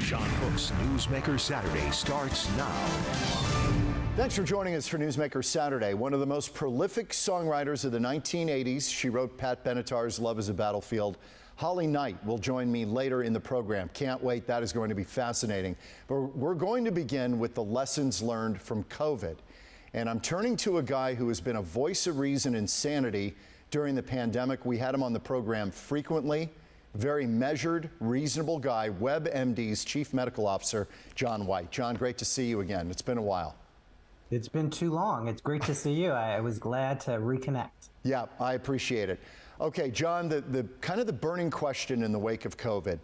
Sean Hook's Newsmaker Saturday starts now. Thanks for joining us for Newsmaker Saturday. One of the most prolific songwriters of the 1980s, she wrote Pat Benatar's Love is a Battlefield. Holly Knight will join me later in the program. Can't wait, that is going to be fascinating. But we're going to begin with the lessons learned from COVID. And I'm turning to a guy who has been a voice of reason and sanity during the pandemic. We had him on the program frequently. Very measured, reasonable guy, WebMD's Chief Medical Officer, John Whyte. John, great to see you again. It's been a while. It's been too long. It's great to see you. I was glad to reconnect. Yeah, I appreciate it. Okay, John, the kind of the burning question in the wake of COVID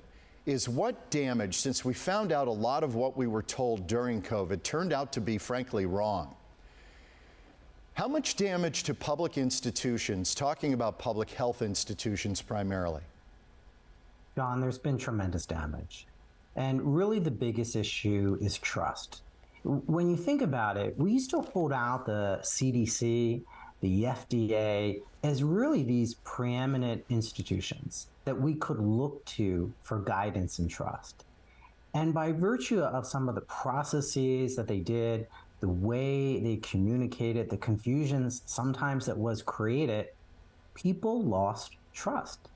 is what damage, since we found out a lot of what we were told during COVID turned out to be frankly wrong. How much damage to public institutions, talking about public health institutions primarily? John, there's been tremendous damage. And really the biggest issue is trust. When you think about it, we used to hold out the CDC, the FDA, as really these preeminent institutions that we could look to for guidance and trust. And by virtue of some of the processes that they did, the way they communicated, the confusions sometimes that was created, people lost trust.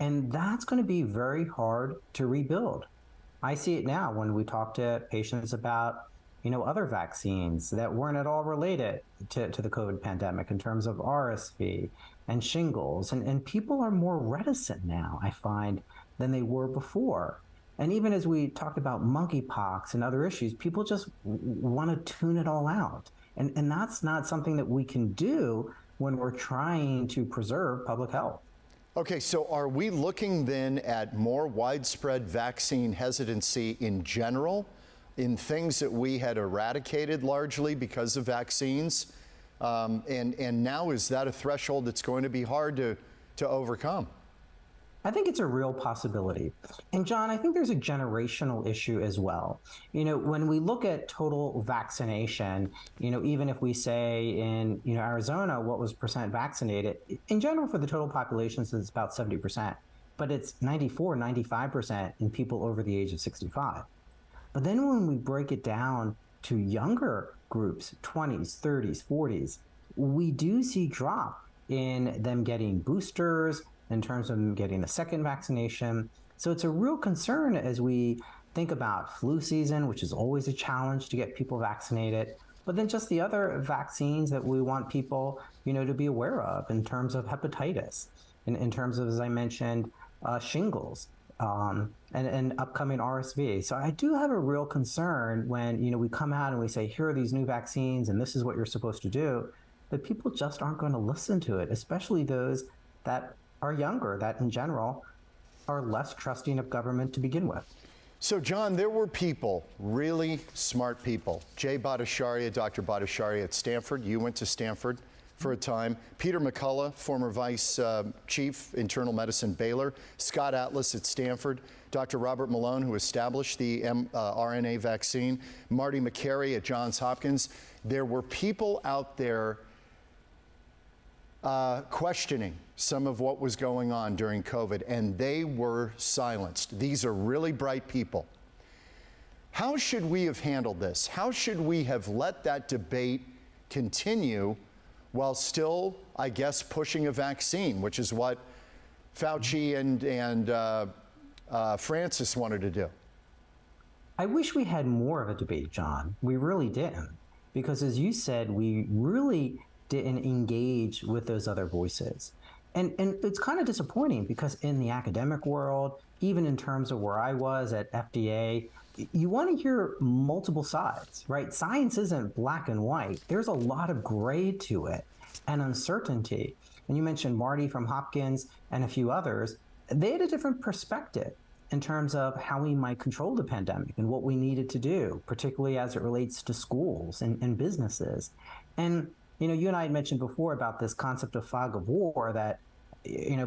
And that's going to be very hard to rebuild. I see it now when we talk to patients about other vaccines that weren't at all related to the COVID pandemic in terms of RSV and shingles. And people are more reticent now, I find, than they were before. And even as we talked about monkeypox and other issues, people just want to tune it all out. And that's not something that we can do when we're trying to preserve public health. Okay, so are we looking then at more widespread vaccine hesitancy in general, in things that we had eradicated largely because of vaccines? And now is that a threshold that's going to be hard to overcome? I think it's a real possibility. And John, I think there's a generational issue as well. When we look at total vaccination, even if we say in Arizona, what was percent vaccinated, in general for the total population, it's about 70%, but it's 94, 95% in people over the age of 65. But then when we break it down to younger groups, 20s, 30s, 40s, we do see drop in them getting boosters, in terms of them getting a second vaccination. So it's a real concern as we think about flu season, which is always a challenge to get people vaccinated, but then just the other vaccines that we want people, to be aware of in terms of hepatitis, in terms of, as I mentioned, shingles, and upcoming RSV. So I do have a real concern when, we come out and we say, here are these new vaccines and this is what you're supposed to do, that people just aren't going to listen to it, especially those that are younger, that in general are less trusting of government to begin with. So John, there were people, really smart people. Jay Bhattacharya, Dr. Bhattacharya at Stanford. You went to Stanford for a time. Peter McCullough, former vice chief, internal medicine, Baylor. Scott Atlas at Stanford. Dr. Robert Malone, who established the mRNA vaccine. Marty McCary at Johns Hopkins. There were people out there questioning some of what was going on during COVID, and they were silenced. These are really bright people. How should we have handled this? How should we have let that debate continue while still, I guess, pushing a vaccine, which is what Fauci and Francis wanted to do? I wish we had more of a debate, John. We really didn't. Because as you said, we really didn't engage with those other voices. And it's kind of disappointing because in the academic world, even in terms of where I was at FDA, you want to hear multiple sides, right? Science isn't black and white. There's a lot of gray to it and uncertainty. And you mentioned Marty from Hopkins and a few others. They had a different perspective in terms of how we might control the pandemic and what we needed to do, particularly as it relates to schools and businesses. And you and I had mentioned before about this concept of fog of war, that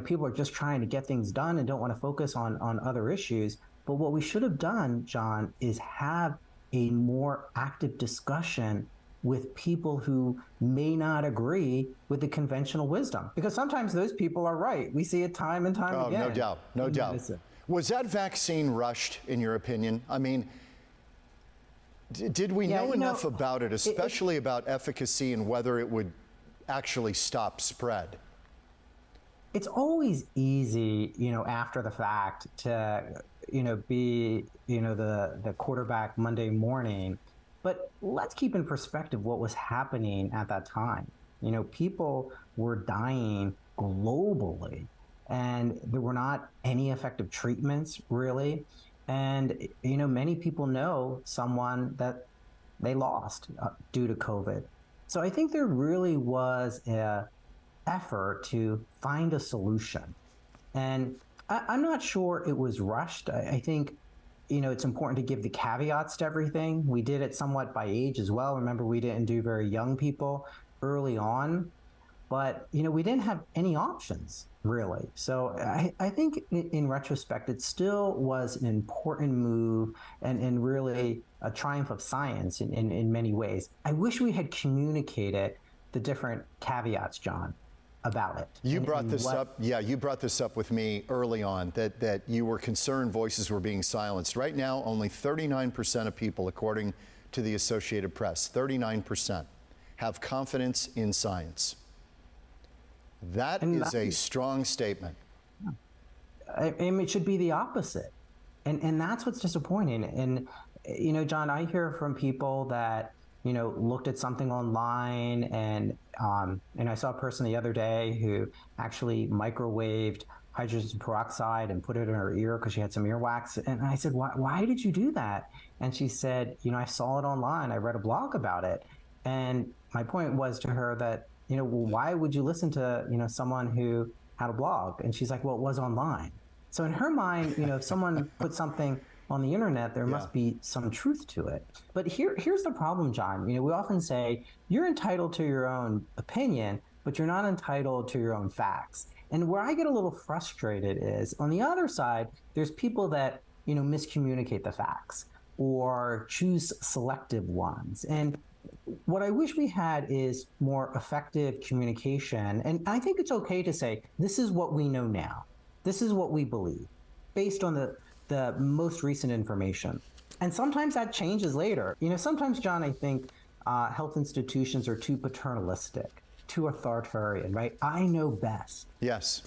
people are just trying to get things done and don't want to focus on other issues. But what we should have done, John, is have a more active discussion with people who may not agree with the conventional wisdom. Because sometimes those people are right. We see it time and time again. No doubt. Was that vaccine rushed, in your opinion? I mean, did we know enough about it, especially about efficacy and whether it would actually stop spread? It's always easy, after the fact to, be, the quarterback Monday morning. But let's keep in perspective what was happening at that time. People were dying globally, and there were not any effective treatments, really. And, many people know someone that they lost due to COVID. So I think there really was an effort to find a solution. And I'm not sure it was rushed. I think, it's important to give the caveats to everything. We did it somewhat by age as well. Remember, we didn't do very young people early on, but, we didn't have any options, really. So I think in retrospect, it still was an important move and really a triumph of science in many ways. I wish we had communicated the different caveats, John, about it. You brought this up. Yeah, you brought this up with me early on, that you were concerned voices were being silenced. Right now, only 39% of people, according to the Associated Press, 39% have confidence in science. That is a strong statement. It should be the opposite. And that's what's disappointing. And, John, I hear from people that, looked at something online, and I saw a person the other day who actually microwaved hydrogen peroxide and put it in her ear because she had some earwax. And I said, why did you do that? And she said, I saw it online. I read a blog about it. And my point was to her that, well, why would you listen to, someone who had a blog? And she's like, well, it was online. So in her mind, if someone put something on the internet, there must be some truth to it. But here's the problem, John. We often say you're entitled to your own opinion, but you're not entitled to your own facts. And where I get a little frustrated is on the other side, there's people that, miscommunicate the facts or choose selective ones. And what I wish we had is more effective communication. And I think it's okay to say, this is what we know now. This is what we believe based on the most recent information. And sometimes that changes later. Sometimes, John, I think health institutions are too paternalistic, too authoritarian, right? I know best. Yes.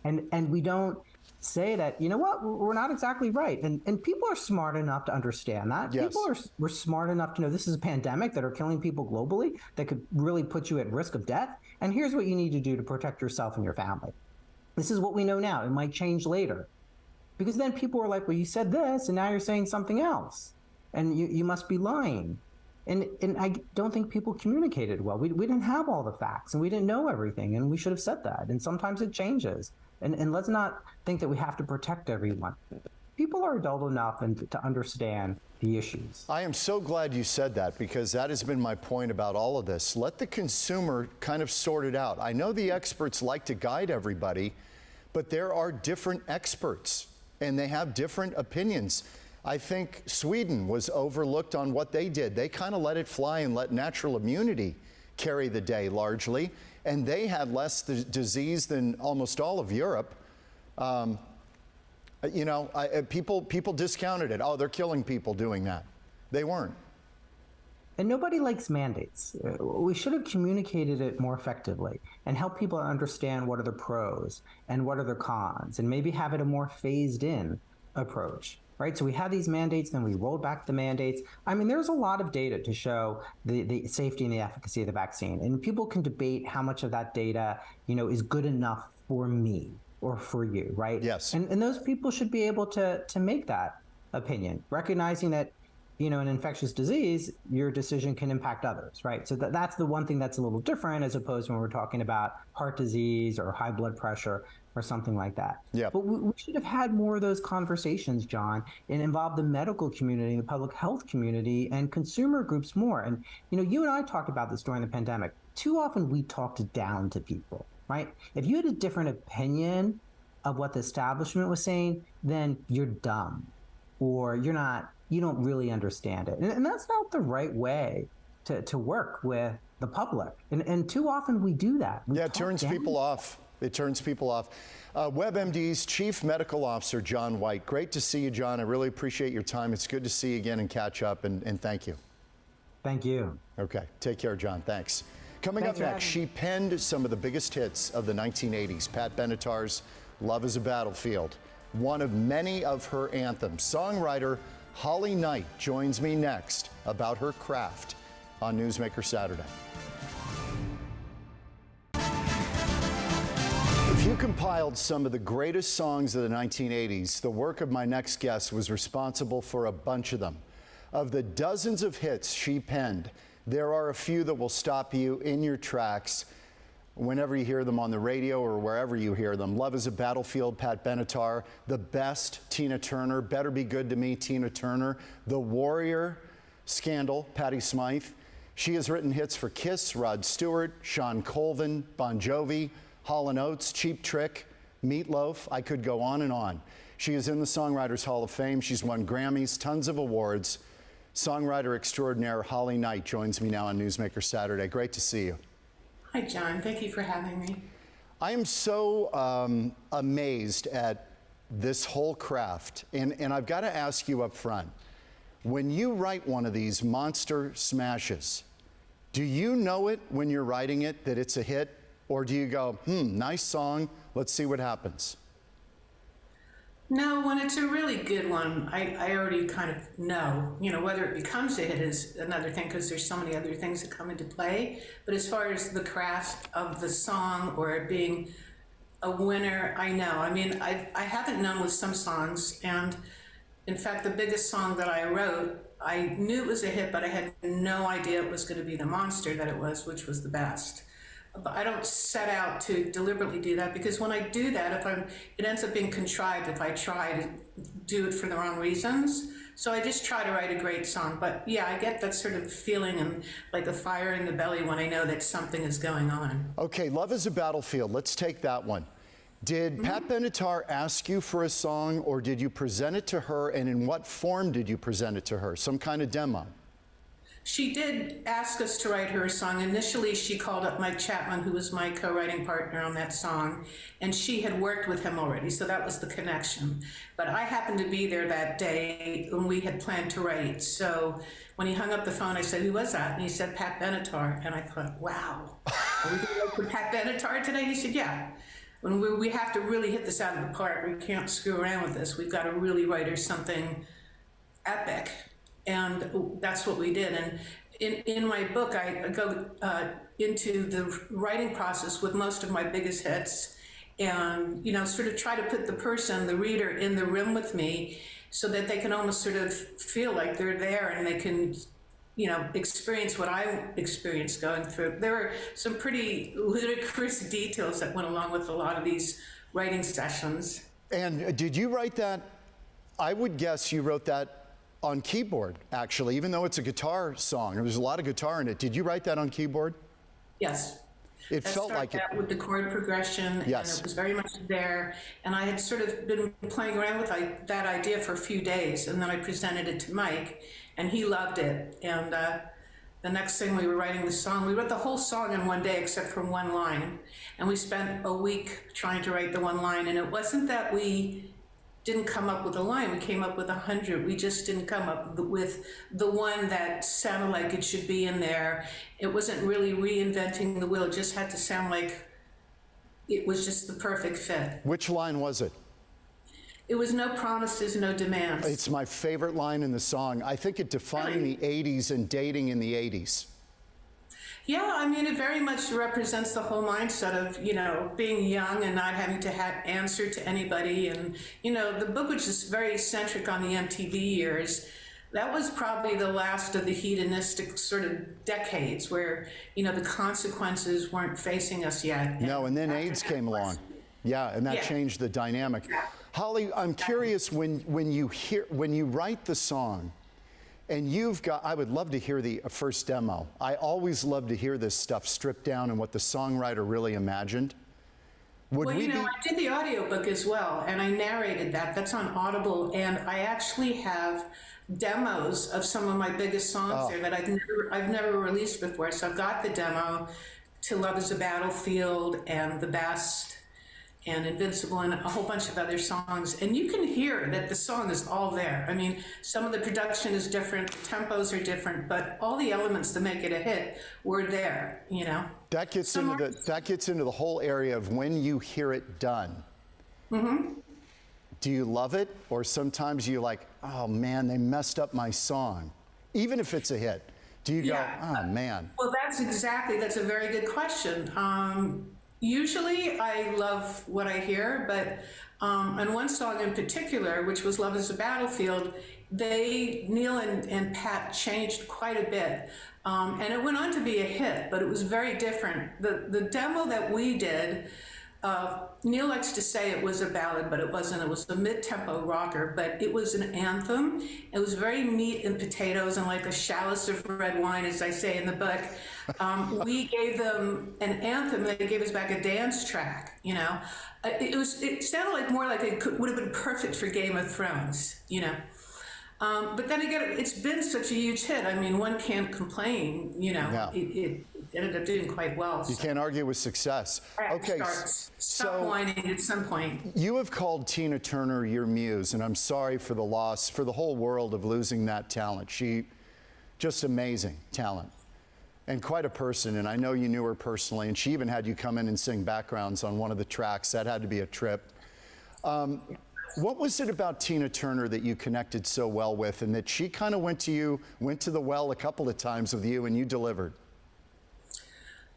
And we don't say that, we're not exactly right. And people are smart enough to understand that. Yes. People were smart enough to know this is a pandemic that are killing people globally that could really put you at risk of death. And here's what you need to do to protect yourself and your family. This is what we know now. It might change later. Because then people are like, well, you said this, and now you're saying something else. And you must be lying. And I don't think people communicated well. We didn't have all the facts, and we didn't know everything, and we should have said that. And sometimes it changes. And let's not think that we have to protect everyone. People are adult enough to understand the issues. I am so glad you said that, because that has been my point about all of this. Let the consumer kind of sort it out. I know the experts like to guide everybody, but there are different experts, and they have different opinions. I think Sweden was overlooked on what they did. They kind of let it fly and let natural immunity carry the day largely, and they had less disease than almost all of Europe. People discounted it. Oh, they're killing people doing that. They weren't. And nobody likes mandates. We should have communicated it more effectively and help people understand what are the pros and what are the cons, and maybe have it a more phased in approach, right? So we had these mandates, then we rolled back the mandates. I mean, there's a lot of data to show the safety and the efficacy of the vaccine. And people can debate how much of that data, is good enough for me or for you, right? Yes. And those people should be able to make that opinion, recognizing that, an infectious disease, your decision can impact others, right? So that's the one thing that's a little different as opposed to when we're talking about heart disease or high blood pressure or something like that. Yeah. But we should have had more of those conversations, John, and involve the medical community, the public health community, and consumer groups more. And, you and I talked about this during the pandemic. Too often we talked down to people, right? If you had a different opinion of what the establishment was saying, then you're dumb, or you don't really understand it. And that's not the right way to work with the public. And too often we do that. Yeah, it turns people off. It turns people off. WebMD's Chief Medical Officer, John Whyte. Great to see you, John. I really appreciate your time. It's good to see you again and catch up, and thank you. Thank you. Okay, take care, John. Thanks. Coming up next, she penned some of the biggest hits of the 1980s. Pat Benatar's Love is a Battlefield, one of many of her anthems. Songwriter Holly Knight joins me next about her craft on Newsmaker Saturday. If you compiled some of the greatest songs of the 1980s, the work of my next guest was responsible for a bunch of them. Of the dozens of hits she penned, there are a few that will stop you in your tracks whenever you hear them on the radio or wherever you hear them. Love is a Battlefield, Pat Benatar. The Best, Tina Turner. Better Be Good to Me, Tina Turner. The Warrior, Scandal, Patti Smyth. She has written hits for Kiss, Rod Stewart, Sean Colvin, Bon Jovi, Hall & Oates, Cheap Trick, Meatloaf. I could go on and on. She is in the Songwriters Hall of Fame. She's won Grammys, tons of awards. Songwriter extraordinaire Holly Knight joins me now on Newsmaker Saturday. Great to see you. Hi, John. Thank you for having me. I am so amazed at this whole craft. And I've got to ask you up front, when you write one of these monster smashes, do you know it when you're writing it that it's a hit? Or do you go, nice song, let's see what happens? No, when it's a really good one, I already kind of know. You know, whether it becomes a hit is another thing because there's so many other things that come into play. But as far as the craft of the song or it being a winner, I know. I mean, I haven't known with some songs. And in fact, the biggest song that I wrote, I knew it was a hit, but I had no idea it was going to be the monster that it was, which was The Best. But I don't set out to deliberately do that because when I do that, it ends up being contrived if I try to do it for the wrong reasons. So I just try to write a great song. But yeah, I get that sort of feeling and like a fire in the belly when I know that something is going on. Okay, Love is a Battlefield. Let's take that one. Did Pat Benatar ask you for a song or did you present it to her, and in what form did you present it to her? Some kind of demo? She did ask us to write her a song. Initially, she called up Mike Chapman, who was my co-writing partner on that song, and she had worked with him already, so that was the connection. But I happened to be there that day when we had planned to write. So when he hung up the phone, I said, "Who was that?" And he said, "Pat Benatar." And I thought, wow, are we going to write for Pat Benatar today? He said, "Yeah. When we have to really hit this out of the park. We can't screw around with this. We've got to really write her something epic." And that's what we did. And in my book, I go into the writing process with most of my biggest hits and, you know, sort of try to put the person, the reader, in the room with me so that they can almost sort of feel like they're there and they can, you know, experience what I experienced going through. There were some pretty ludicrous details that went along with a lot of these writing sessions. And did you write that? I would guess you wrote that on keyboard, actually, even though it's a guitar song. There's a lot of guitar in it. Did you write that on keyboard? Yes. It felt like it. With the chord progression, yes. And it was very much there. And I had sort of been playing around with that idea for a few days, and then I presented it to Mike, and he loved it. And the next thing we were writing the song, we wrote the whole song in one day except for one line. And we spent a week trying to write the one line, and it wasn't that we didn't come up with a line, we came up with 100. We just didn't come up with the one that sounded like it should be in there. It wasn't really reinventing the wheel, it just had to sound like it was just the perfect fit. Which line was it? It was No Promises, No Demands. It's my favorite line in the song. I think it defined the 80s and dating in the 80s. Yeah, I mean, it very much represents the whole mindset of, you know, being young and not having to answer to anybody. And, you know, the book, which is very centric on the MTV years, that was probably the last of the hedonistic sort of decades where, you know, the consequences weren't facing us yet. No, and then AIDS came along. Yeah, and that changed the dynamic. Yeah. Holly, I'm curious, when you write the song, and I would love to hear the first demo. I always love to hear this stuff stripped down and what the songwriter really imagined. Well, you know, I did the audiobook as well, and I narrated that. That's on Audible, and I actually have demos of some of my biggest songs there that I've never released before. So I've got the demo to Love is a Battlefield and The Best and Invincible and a whole bunch of other songs. And you can hear that the song is all there. I mean, some of the production is different, the tempos are different, but all the elements to make it a hit were there, you know. That gets into the whole area of when you hear it done. Mm-hmm. Do you love it? Or sometimes you're like, oh man, they messed up my song, even if it's a hit. Do you go, oh man? Well, that's a very good question. Usually I love what I hear, but on one song in particular, which was Love is a Battlefield, Neil and Pat changed quite a bit. And it went on to be a hit, but it was very different. The demo that we did, Neil likes to say it was a ballad, but it wasn't. It was a mid-tempo rocker, but it was an anthem. It was very meat and potatoes and like a chalice of red wine, as I say in the book. We gave them an anthem. They gave us back a dance track, you know. It sounded like more like it would have been perfect for Game of Thrones, you know. But then again, it's been such a huge hit. I mean, one can't complain, you know. Yeah. It ended up doing quite well. You can't argue with success. Okay, stop whining at some point. You have called Tina Turner your muse, and I'm sorry for the loss, for the whole world of losing that talent. She, just amazing talent, and quite a person, and I know you knew her personally, and she even had you come in and sing backgrounds on one of the tracks. That had to be a trip. What was it about Tina Turner that you connected so well with, and that she kind of went to the well a couple of times with you, and you delivered?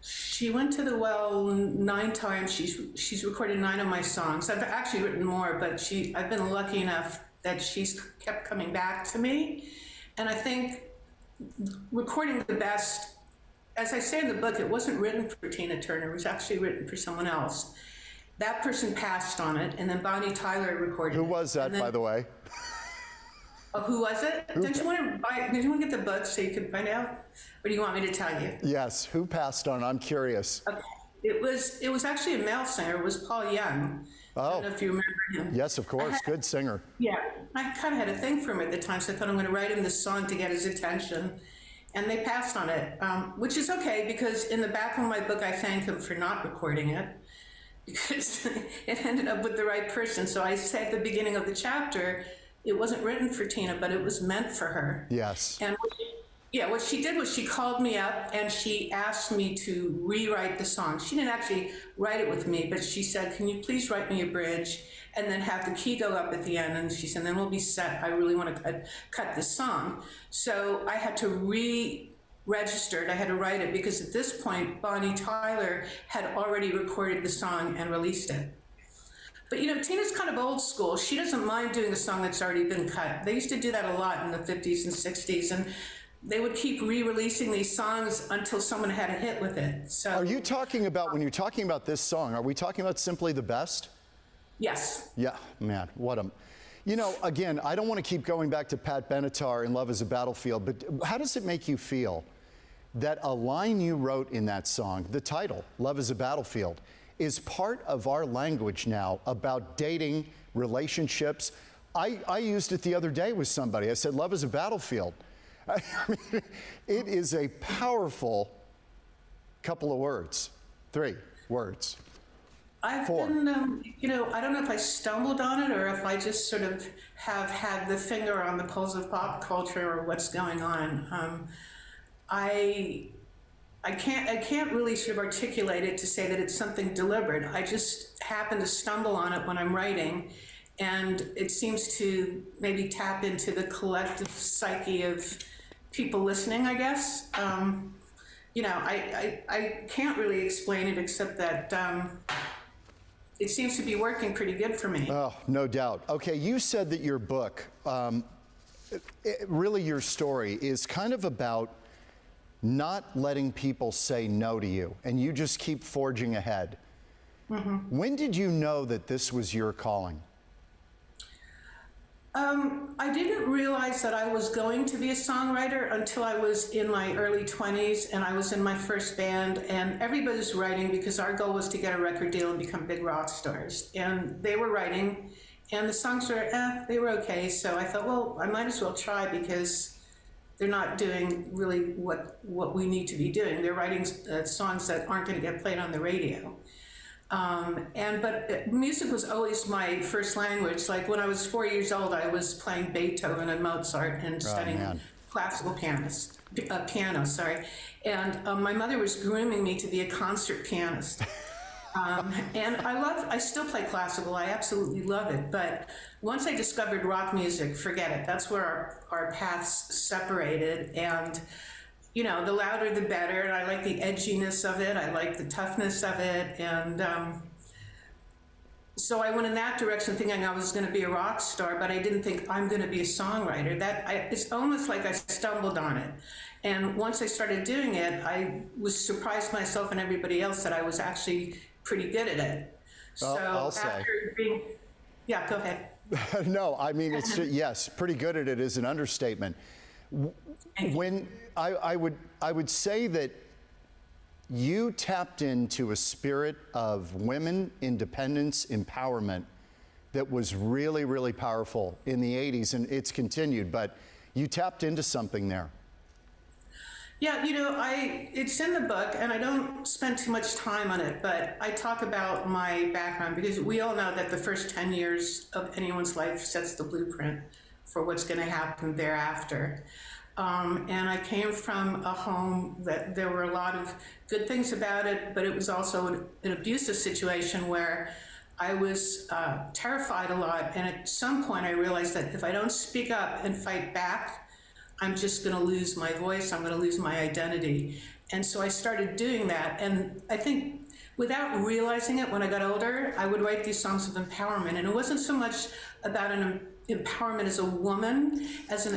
She went to the well 9 times. She's recorded 9 of my songs. I've actually written more, but I've been lucky enough that she's kept coming back to me. And I think recording the best, as I say in the book, it wasn't written for Tina Turner. It was actually written for someone else. That person passed on it, and then Bonnie Tyler recorded it. Who was that, by the way? Oh, who was it? Did you want to get the book so you could find out? Or do you want me to tell you? Yes, who passed on? I'm curious. Okay. It was actually a male singer. It was Paul Young. Oh. I don't know if you remember him. Yes, of course. Good singer. Yeah. I kind of had a thing for him at the time, so I thought I'm going to write him this song to get his attention. And they passed on it, which is okay, because in the back of my book, I thank him for not recording it, because it ended up with the right person. So I say at the beginning of the chapter, it wasn't written for Tina, but it was meant for her. Yes. And what she did was she called me up and she asked me to rewrite the song. She didn't actually write it with me, but she said, can you please write me a bridge and then have the key go up at the end? And she said, then we'll be set. I really want to cut this song. So I had to re-register it. I had to write it because at this point, Bonnie Tyler had already recorded the song and released it. But you know, Tina's kind of old school. She doesn't mind doing a song that's already been cut. They used to do that a lot in the 50s and 60s, and they would keep re-releasing these songs until someone had a hit with it. So, are you talking about, when you're talking about this song, are we talking about Simply the Best? Yes. Yeah, man, what a... You know, again, I don't want to keep going back to Pat Benatar and Love is a Battlefield, but how does it make you feel that a line you wrote in that song, the title, Love is a Battlefield, is part of our language now about dating, relationships? I used it the other day with somebody. I said, love is a battlefield. I mean, it is a powerful couple of words. 3 words. I've 4. been, you know, I don't know if I stumbled on it or if I just sort of have had the finger on the pulse of pop culture or what's going on. I can't really sort of articulate it to say that it's something deliberate. I just happen to stumble on it when I'm writing, and it seems to maybe tap into the collective psyche of people listening, I guess. You know, I can't really explain it except that it seems to be working pretty good for me. Oh, no doubt. Okay, you said that your book, really your story, is kind of about not letting people say no to you, and you just keep forging ahead. Mm-hmm. When did you know that this was your calling? I didn't realize that I was going to be a songwriter until I was in my early 20s and I was in my first band, and everybody was writing because our goal was to get a record deal and become big rock stars. And they were writing, and the songs were, they were okay. So I thought, well, I might as well try because they're not doing really what we need to be doing. They're writing songs that aren't going to get played on the radio. But music was always my first language. Like when I was 4 years old, I was playing Beethoven and Mozart and studying classical piano, sorry. And my mother was grooming me to be a concert pianist. And I still play classical. I absolutely love it. But once I discovered rock music, forget it. That's where our paths separated. And, you know, the louder the better. And I like the edginess of it. I like the toughness of it. And so I went in that direction thinking I was going to be a rock star, but I didn't think I'm going to be a songwriter. It's almost like I stumbled on it. And once I started doing it, I was surprised myself and everybody else that I was actually pretty good at it. So I'll say. Yeah, go ahead. No, I mean, it's yes, pretty good at it is an understatement. When I would say that you tapped into a spirit of women independence, empowerment that was really, really powerful in the 80s, and it's continued, but you tapped into something there. Yeah, you know, it's in the book, and I don't spend too much time on it, but I talk about my background because we all know that the first 10 years of anyone's life sets the blueprint for what's going to happen thereafter. And I came from a home that there were a lot of good things about it, but it was also an abusive situation where I was terrified a lot. And at some point I realized that if I don't speak up and fight back, I'm just going to lose my voice. I'm going to lose my identity. And so I started doing that. And I think without realizing it, when I got older, I would write these songs of empowerment. And it wasn't so much about an empowerment as a woman, as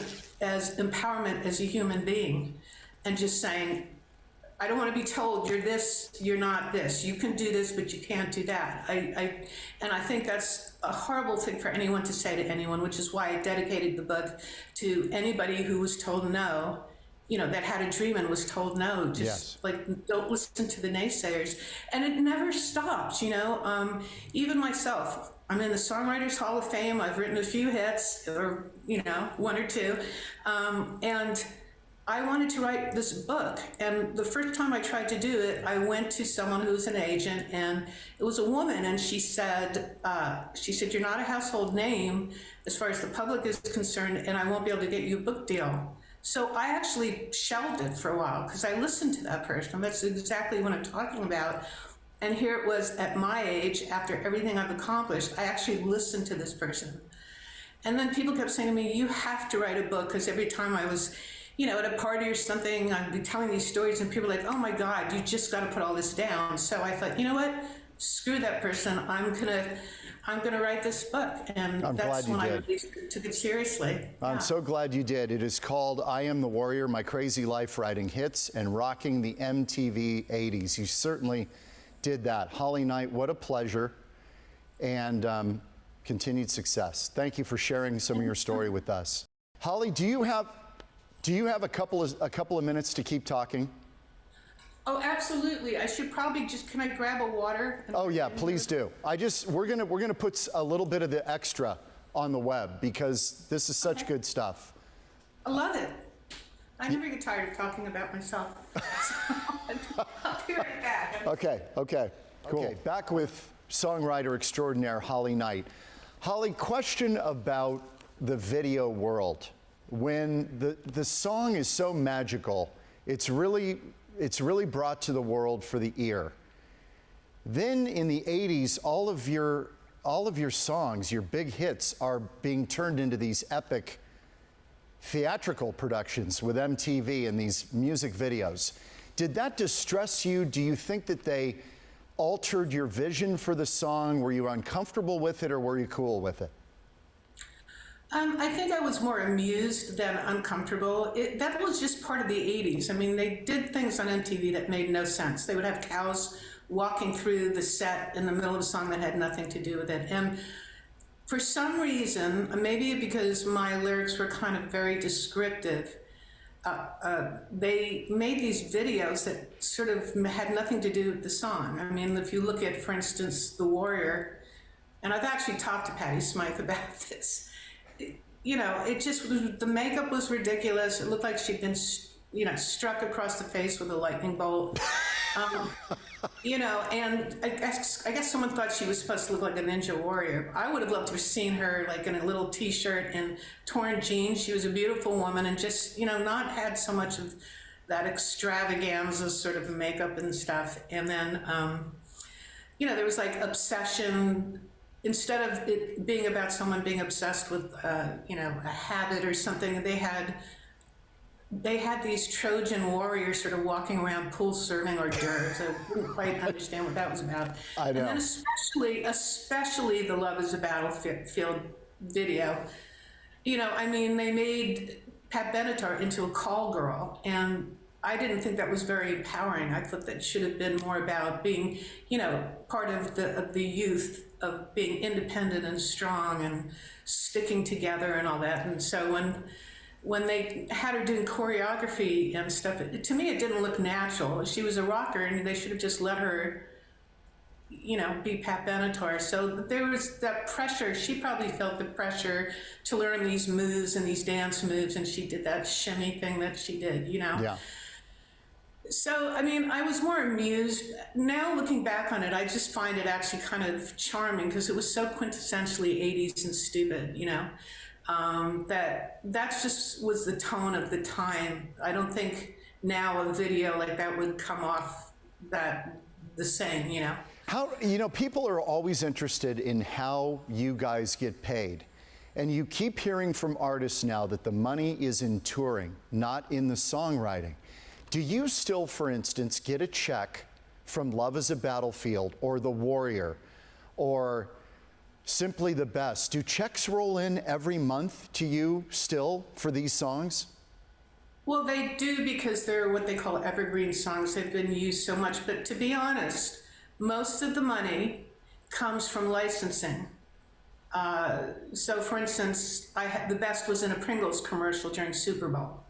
empowerment as a human being, and just saying, I don't want to be told you're this, you're not this. You can do this, but you can't do that. And I think that's a horrible thing for anyone to say to anyone, which is why I dedicated the book to anybody who was told no, you know, that had a dream and was told no. Just like, don't listen to the naysayers. And it never stops, you know. Even myself, I'm in the Songwriters Hall of Fame. I've written a few hits, or, you know, one or two. And I wanted to write this book. And the first time I tried to do it, I went to someone who's an agent, and it was a woman, and she said, you're not a household name as far as the public is concerned, and I won't be able to get you a book deal. So I actually shelved it for a while because I listened to that person. That's exactly what I'm talking about. And here it was at my age, after everything I've accomplished, I actually listened to this person. And then people kept saying to me, you have to write a book, because every time I was, you know, at a party or something, I'd be telling these stories and people were like, oh my God, you just got to put all this down. So I thought, you know what, screw that person. I'm gonna write this book. And that's when I really took it seriously. I'm so glad you did. It is called I Am the Warrior, My Crazy Life Writing Hits and Rocking the MTV 80s. You certainly did that. Holly Knight, what a pleasure, and continued success. Thank you for sharing some of your story with us. Holly, do you have a couple of minutes to keep talking? Oh, absolutely. I should probably can I grab a water? Oh yeah, please do. We're gonna put a little bit of the extra on the web because this is such good stuff. I love it. I never get tired of talking about myself. I'll be right back. Okay, cool. Okay, back with songwriter extraordinaire Holly Knight. Holly, question about the video world. When the song is so magical, it's really brought to the world for the ear. Then in the 80s, all of your songs, your big hits, are being turned into these epic theatrical productions with MTV and these music videos. Did that distress you? Do you think that they altered your vision for the song? Were you uncomfortable with it, or were you cool with it? I think I was more amused than uncomfortable. That was just part of the 80s. I mean, they did things on MTV that made no sense. They would have cows walking through the set in the middle of a song that had nothing to do with it. And for some reason, maybe because my lyrics were kind of very descriptive, they made these videos that sort of had nothing to do with the song. I mean, if you look at, for instance, The Warrior, and I've actually talked to Patty Smyth about this, you know, it just was, the makeup was ridiculous. It looked like she'd been, you know, struck across the face with a lightning bolt. You know, and I guess someone thought she was supposed to look like a ninja warrior. I would have loved to have seen her like in a little t-shirt and torn jeans. She was a beautiful woman and just, you know, not had so much of that extravaganza sort of makeup and stuff. And then, you know, there was like obsession. Instead of it being about someone being obsessed with, you know, a habit or something, they had these Trojan warriors sort of walking around pool serving hors d'oeuvres. I didn't quite understand what that was about. I know. And then especially the Love is a Battlefield video. You know, I mean, they made Pat Benatar into a call girl, and I didn't think that was very empowering. I thought that should have been more about being, you know, part of the youth, of being independent and strong and sticking together and all that. And so when they had her doing choreography and stuff, to me it didn't look natural. She was a rocker, and they should have just let her, you know, be Pat Benatar. So there was that pressure. She probably felt the pressure to learn these moves and these dance moves, and she did that shimmy thing that she did, you know. Yeah. So, I mean, I was more amused. Now, looking back on it, I just find it actually kind of charming because it was so quintessentially 80s and stupid, you know, that just was the tone of the time. I don't think now a video like that would come off that the same, you know. How, you know, people are always interested in how you guys get paid. And you keep hearing from artists now that the money is in touring, not in the songwriting. Do you still, for instance, get a check from Love is a Battlefield or The Warrior or Simply the Best? Do checks roll in every month to you still for these songs? Well, they do, because they're what they call evergreen songs. They've been used so much. But to be honest, most of the money comes from licensing. So, for instance, The Best was in a Pringles commercial during Super Bowl.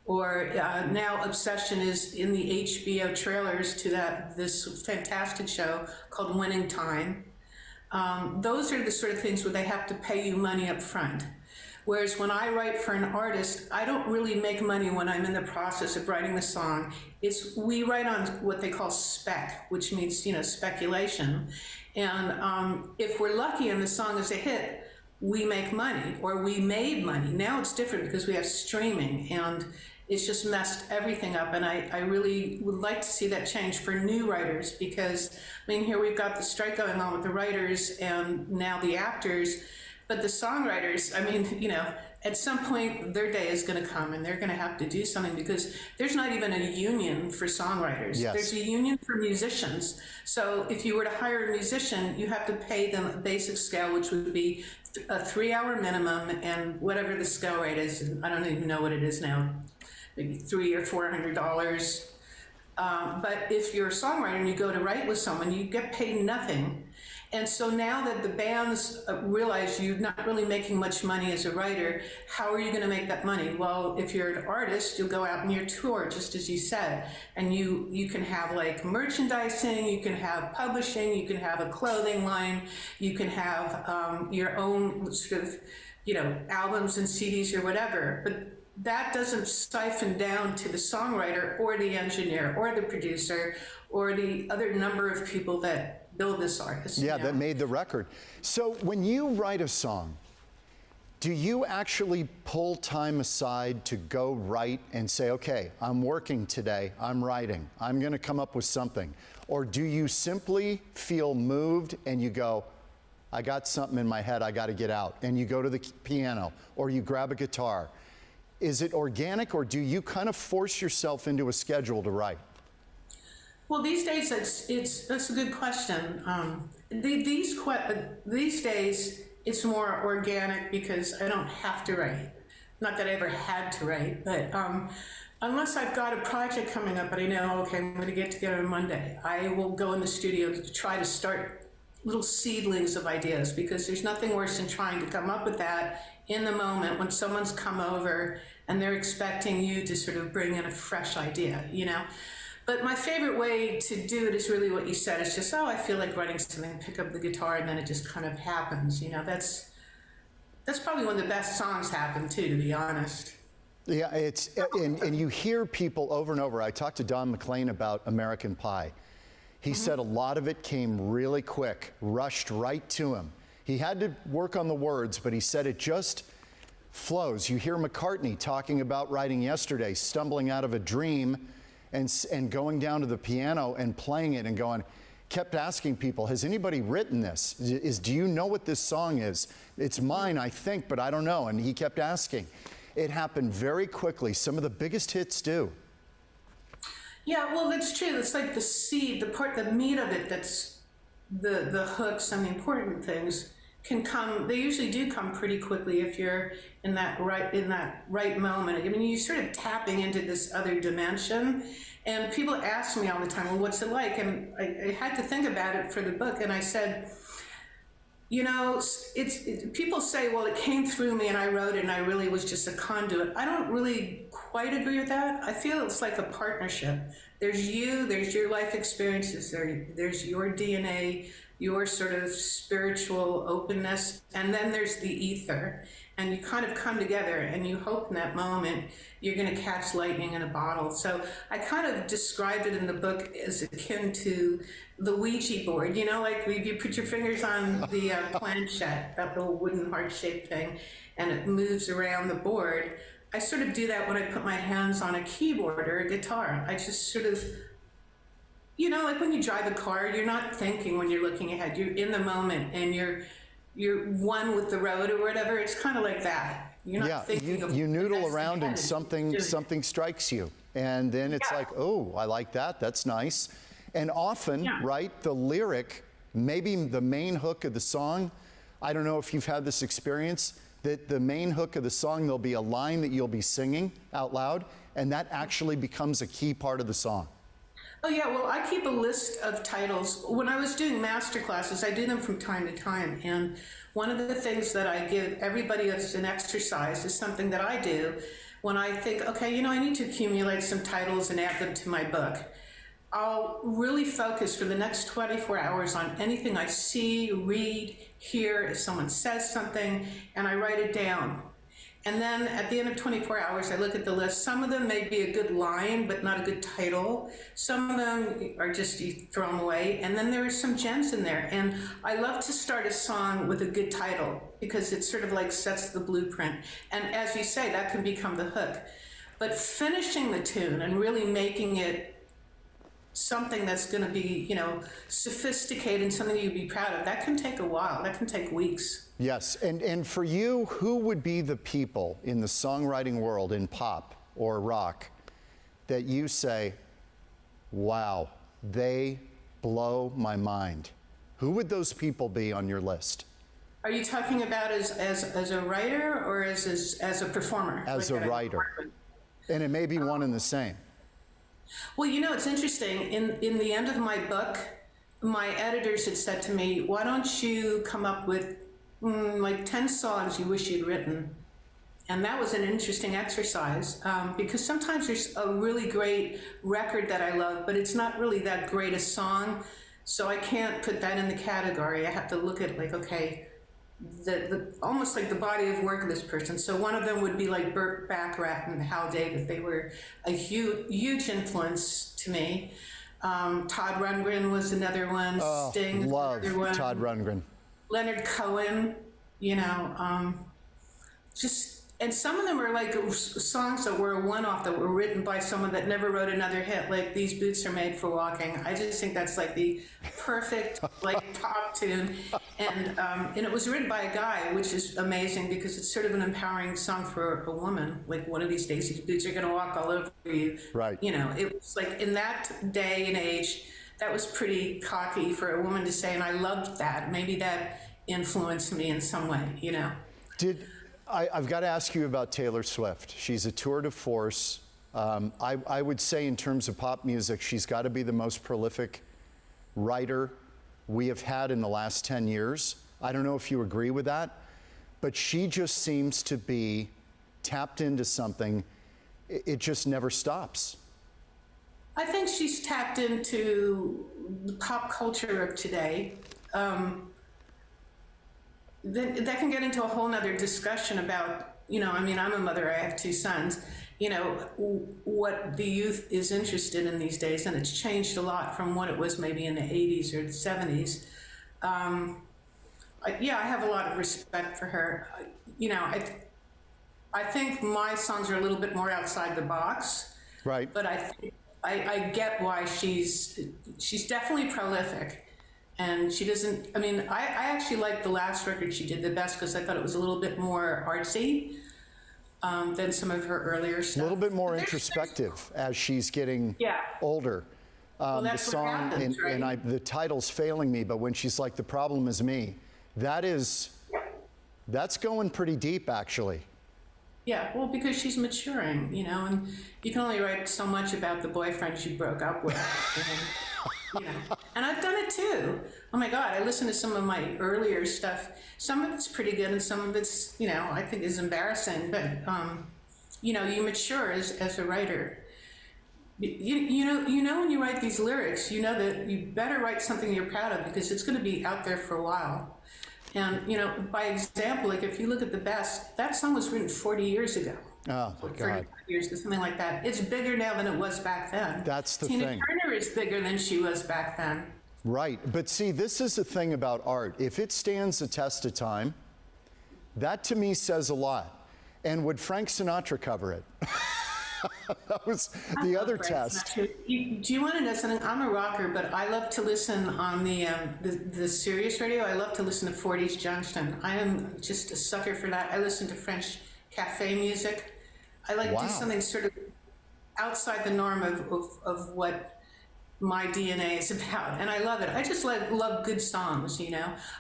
Or now Obsession is in the HBO trailers to this fantastic show called Winning Time. Those are the sort of things where they have to pay you money up front. Whereas when I write for an artist, I don't really make money when I'm in the process of writing the song. We write on what they call spec, which means, you know, speculation. And if we're lucky and the song is a hit, we make money, or we made money. Now it's different because we have streaming, and it's just messed everything up. And I really would like to see that change for new writers, because, I mean, here we've got the strike going on with the writers and now the actors, but the songwriters, I mean, you know, at some point their day is going to come and they're going to have to do something, because there's not even a union for songwriters. Yes. There's a union for musicians. So if you were to hire a musician, you have to pay them a basic scale, which would be a 3-hour minimum, and whatever the scale rate is, I don't even know what it is now, maybe $300 or $400. But if you're a songwriter and you go to write with someone, you get paid nothing. And so now that the bands realize you're not really making much money as a writer, how are you going to make that money? Well, if you're an artist, you'll go out on your tour, just as you said, and you can have like merchandising, you can have publishing, you can have a clothing line, you can have your own sort of, you know, albums and CDs or whatever. But that doesn't siphon down to the songwriter or the engineer or the producer or the other number of people that build this artist. Yeah, you know? that made the record. So when you write a song, do you actually pull time aside to go write and say, okay, I'm working today, I'm writing, I'm going to come up with something? Or do you simply feel moved and you go, I got something in my head I got to get out, and you go to the piano or you grab a guitar? Is it organic, or do you kind of force yourself into a schedule to write? Well, these days, that's a good question. These days, it's more organic because I don't have to write. Not that I ever had to write, but unless I've got a project coming up and I know, okay, I'm going to get together on Monday, I will go in the studio to try to start little seedlings of ideas, because there's nothing worse than trying to come up with that in the moment when someone's come over and they're expecting you to sort of bring in a fresh idea, you know? But my favorite way to do it is really what you said. It's just, oh, I feel like writing something, pick up the guitar, and then it just kind of happens. You know, that's probably when the best songs happen too, to be honest. Yeah, and you hear people over and over. I talked to Don McLean about American Pie. He said a lot of it came really quick, rushed right to him. He had to work on the words, but he said it just flows. You hear McCartney talking about writing Yesterday, stumbling out of a dream and going down to the piano and playing it and going, kept asking people, has anybody written this? Do you know what this song is? It's mine, I think, but I don't know. And he kept asking. It happened very quickly. Some of the biggest hits do. Yeah, well, that's true. It's like the seed, the meat of it, that's the hooks and the important things can come. They usually do come pretty quickly if you're in that right moment. I mean, you're sort of tapping into this other dimension. And people ask me all the time, well, what's it like? And I had to think about it for the book. And I said, you know, people say, well, it came through me and I wrote it and I really was just a conduit. I don't really quite agree with that. I feel it's like a partnership. There's you, there's your life experiences, there's your DNA, your sort of spiritual openness, and then there's the ether. And you kind of come together and you hope in that moment you're going to catch lightning in a bottle. So I kind of described it in the book as akin to the Ouija board, you know, like you put your fingers on the planchette, that little wooden heart-shaped thing, and it moves around the board. I sort of do that when I put my hands on a keyboard or a guitar. I just sort of, you know, like when you drive a car, you're not thinking when you're looking ahead. You're in the moment and you're one with the road or whatever. It's kind of like that. You're not thinking of you noodle around and something strikes you. And then it's like, oh, I like that. That's nice. And often, right, the lyric, maybe the main hook of the song, I don't know if you've had this experience, that the main hook of the song, there'll be a line that you'll be singing out loud, and that actually becomes a key part of the song. Oh yeah, well, I keep a list of titles. When I was doing master classes, I do them from time to time, and one of the things that I give everybody as an exercise is something that I do when I think, okay, you know, I need to accumulate some titles and add them to my book. I'll really focus for the next 24 hours on anything I see, read, hear, if someone says something, and I write it down. And then at the end of 24 hours, I look at the list. Some of them may be a good line, but not a good title. Some of them are just, you throw them away. And then there are some gems in there. And I love to start a song with a good title because it sort of like sets the blueprint. And as you say, that can become the hook. But finishing the tune and really making it something that's going to be, you know, sophisticated and something you'd be proud of, that can take a while. That can take weeks. Yes, and for you, who would be the people in the songwriting world, in pop or rock, that you say, wow, they blow my mind? Who would those people be on your list? Are you talking about as a writer or as a performer? As a writer. And it may be one and the same. Well, you know, it's interesting. In the end of my book, my editors had said to me, why don't you come up with like 10 songs you wish you'd written? And that was an interesting exercise because sometimes there's a really great record that I love, but it's not really that great a song. So I can't put that in the category. I have to look at like, okay, the almost like the body of work of this person. So one of them would be like Burt Bacharach and Hal David. They were a huge influence to me. Todd Rundgren was another one. Sting love was another one. Todd Rundgren. Leonard Cohen, you know, and some of them are like songs that were a one-off that were written by someone that never wrote another hit, like These Boots Are Made for Walking. I just think that's like the perfect like pop tune. And it was written by a guy, which is amazing because it's sort of an empowering song for a woman. Like, one of these days, these boots are going to walk all over you. Right. You know, it was like in that day and age, that was pretty cocky for a woman to say, and I loved that. Maybe that influenced me in some way, you know. I've got to ask you about Taylor Swift. She's a tour de force. I would say in terms of pop music, she's got to be the most prolific writer we have had in the last 10 years. I don't know if you agree with that, but she just seems to be tapped into something. It just never stops. I think she's tapped into the pop culture of today. That can get into a whole nother discussion about I mean, I'm a mother, I have 2 sons, what the youth is interested in these days, and it's changed a lot from what it was maybe in the 80s or the 70s. I have a lot of respect for her. I think my songs are a little bit more outside the box. Right. But I get why she's definitely prolific. And she doesn't, I mean, I actually liked the last record she did the best because I thought it was a little bit more artsy than some of her earlier stuff. A little bit more introspective as she's getting older. Well, The that's what song, happens, right? and the title's failing me, but when she's like, "The problem is me," that's going pretty deep, actually. Yeah, well, because she's maturing, and you can only write so much about the boyfriends you broke up with. And I've done it too. Oh my God, I listen to some of my earlier stuff. Some of it's pretty good and some of it's, I think is embarrassing, but, you mature as a writer. You know when you write these lyrics, you know that you better write something you're proud of because it's going to be out there for a while. And, by example, like if you look at The Best, that song was written 40 years ago. Oh, my God. 35 years or something like that. It's bigger now than it was back then. That's the Tina thing. Turner is bigger than she was back then. Right. But see, this is the thing about art. If it stands the test of time, that to me says a lot. And would Frank Sinatra cover it? That was the other test. Do you want to know something? I'm a rocker, but I love to listen on the Sirius radio. I love to listen to 40s Junction. I am just a sucker for that. I listen to French cafe music. I like to do something sort of outside the norm of what my DNA is about, and I love it. I just love good songs,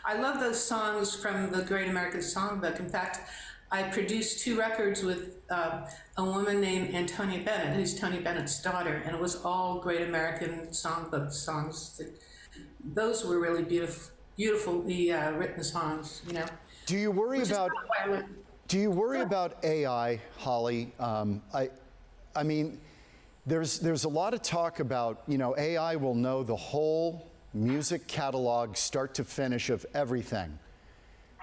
I love those songs from the Great American Songbook. In fact, I produced 2 records with a woman named Antonia Bennett, who's Tony Bennett's daughter, and it was all Great American Songbook songs. Those were really beautifully written songs, Do you worry about AI, Holly? I mean, there's a lot of talk about, AI will know the whole music catalog, start to finish, of everything.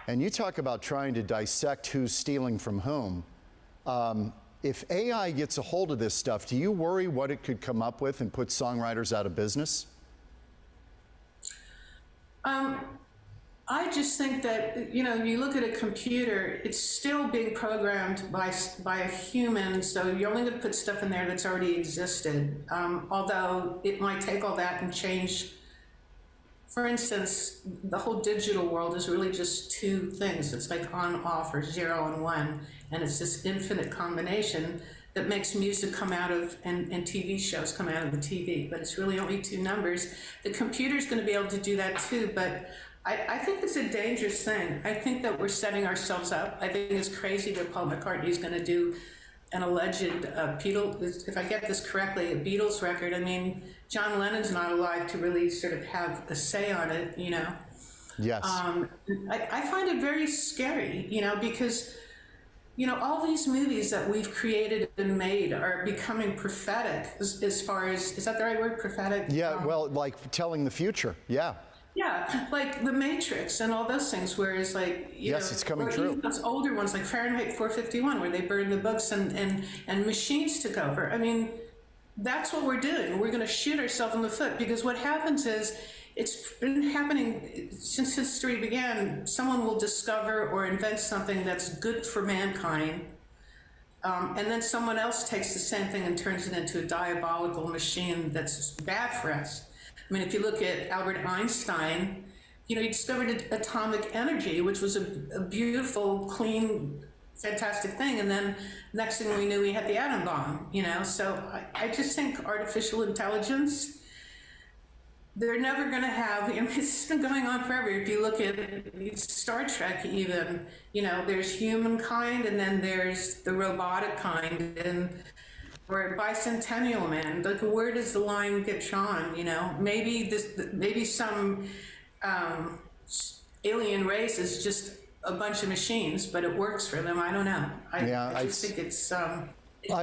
And you talk about trying to dissect who's stealing from whom. If AI gets a hold of this stuff, do you worry what it could come up with and put songwriters out of business? I just think that, you look at a computer, it's still being programmed by a human, so you're only going to put stuff in there that's already existed. Although it might take all that and change. For instance, the whole digital world is really just 2 things. It's like on, off, or 0 and 1, and it's this infinite combination that makes music come out of, and TV shows come out of the TV, but it's really only 2 numbers. The computer's going to be able to do that too, but I think it's a dangerous thing. I think that we're setting ourselves up. I think it's crazy that Paul McCartney is going to do an alleged Beatles, if I get this correctly, a Beatles record. I mean, John Lennon's not alive to really sort of have a say on it, Yes. I find it very scary, because, all these movies that we've created and made are becoming prophetic as far as, is that the right word, prophetic? Yeah, well, like telling the future, yeah. Yeah, like The Matrix and all those things, whereas like, yes, it's coming true. Even those older ones like Fahrenheit 451, where they burned the books and machines took over. I mean, that's what we're doing. We're going to shoot ourselves in the foot, because what happens is, it's been happening since history began. Someone will discover or invent something that's good for mankind, and then someone else takes the same thing and turns it into a diabolical machine that's bad for us. I mean, if you look at Albert Einstein, he discovered atomic energy, which was a beautiful, clean, fantastic thing. And then next thing we knew, we had the atom bomb, So I just think artificial intelligence, they're never going to have, it's been going on forever. If you look at Star Trek even, there's humankind and then there's the robotic kind, or Bicentennial Man. Like, where does the line get drawn? Maybe some alien race is just a bunch of machines, but it works for them. I don't know. I just think it's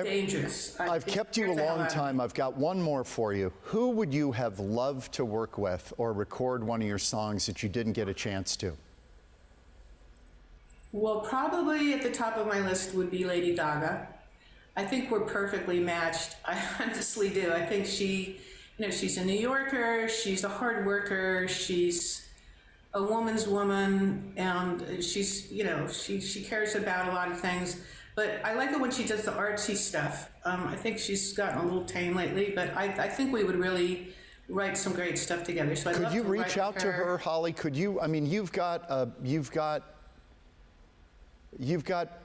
dangerous. I've kept you a long time. I've got one more for you. Who would you have loved to work with or record one of your songs that you didn't get a chance to? Well, probably at the top of my list would be Lady Gaga. I think we're perfectly matched. I honestly do. I think she's a New Yorker, she's a hard worker, she's a woman's woman, and she's, she cares about a lot of things. But I like it when she does the artsy stuff. I think she's gotten a little tame lately, but I think we would really write some great stuff together. So could you reach out to her, Holly? Could you? I mean, you've got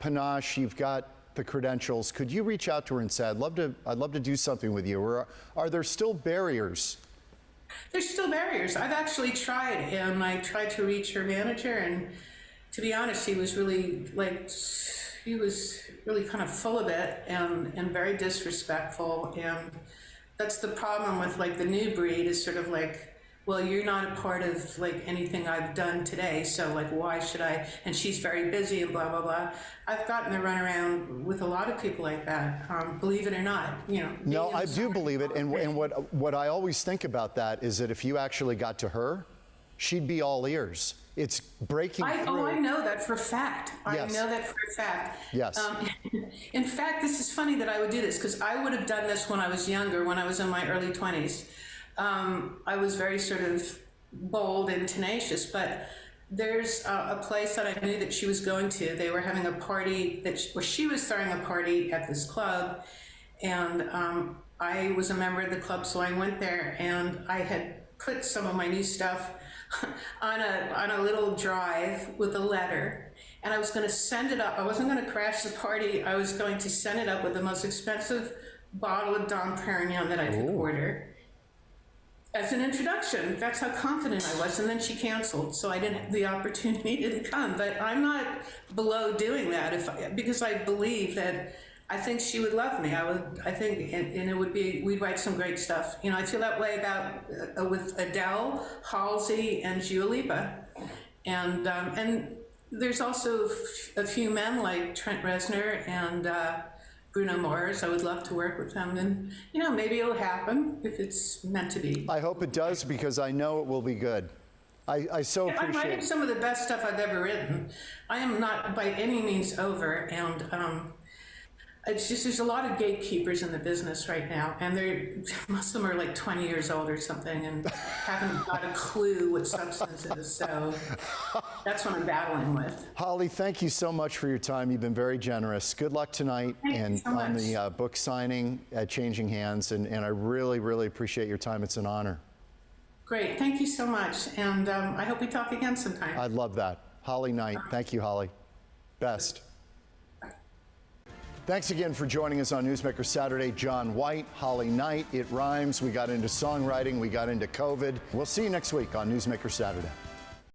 panache, you've got the credentials. Could you reach out to her and say, I'd love to do something with you? Or are there still barriers? There's still barriers. I've actually tried, and I tried to reach her manager, and to be honest, he was really kind of full of it and very disrespectful. And that's the problem with the new breed, is sort of like, well, you're not a part of anything I've done today, so why should I? And she's very busy and blah blah blah. I've gotten to run around with a lot of people like that. Believe it or not, No, I do believe it. And what I always think about that is that if you actually got to her, she'd be all ears. It's breaking through. Oh, I know that for a fact. Yes. I know that for a fact. Yes. In fact, this is funny that I would do this, because I would have done this when I was younger, when I was in my early 20s. I was very sort of bold and tenacious, but there's a place that I knew that she was going to. They were having a party where she was throwing a party at this club, and I was a member of the club, so I went there, and I had put some of my new stuff on a little drive with a letter, and I was going to send it up. I wasn't going to crash the party. I was going to send it up with the most expensive bottle of Dom Perignon that I could order, as an introduction. That's how confident I was. And then she canceled, so the opportunity didn't come. But I'm not below doing that because I believe that I think she would love me. I think, and it would be, we'd write some great stuff. I feel that way about with Adele, Halsey, and Dua Lipa. And there's also a few men like Trent Reznor and Bruno Mars. I would love to work with them, and maybe it'll happen if it's meant to be. I hope it does, because I know it will be good. I so appreciate I'm writing some of the best stuff I've ever written. I am not by any means over, and it's just there's a lot of gatekeepers in the business right now, and most of them are 20 years old or something and haven't got a clue what substance is. So that's what I'm battling with. Holly, thank you so much for your time. You've been very generous. Good luck tonight and so on the book signing at Changing Hands, and I really, really appreciate your time. It's an honor. Great, thank you so much, and I hope we talk again sometime. I'd love that. Holly Knight, thank you, Holly. Best. Thanks again for joining us on Newsmaker Saturday. John Whyte, Holly Knight. It rhymes. We got into songwriting. We got into COVID. We'll see you next week on Newsmaker Saturday.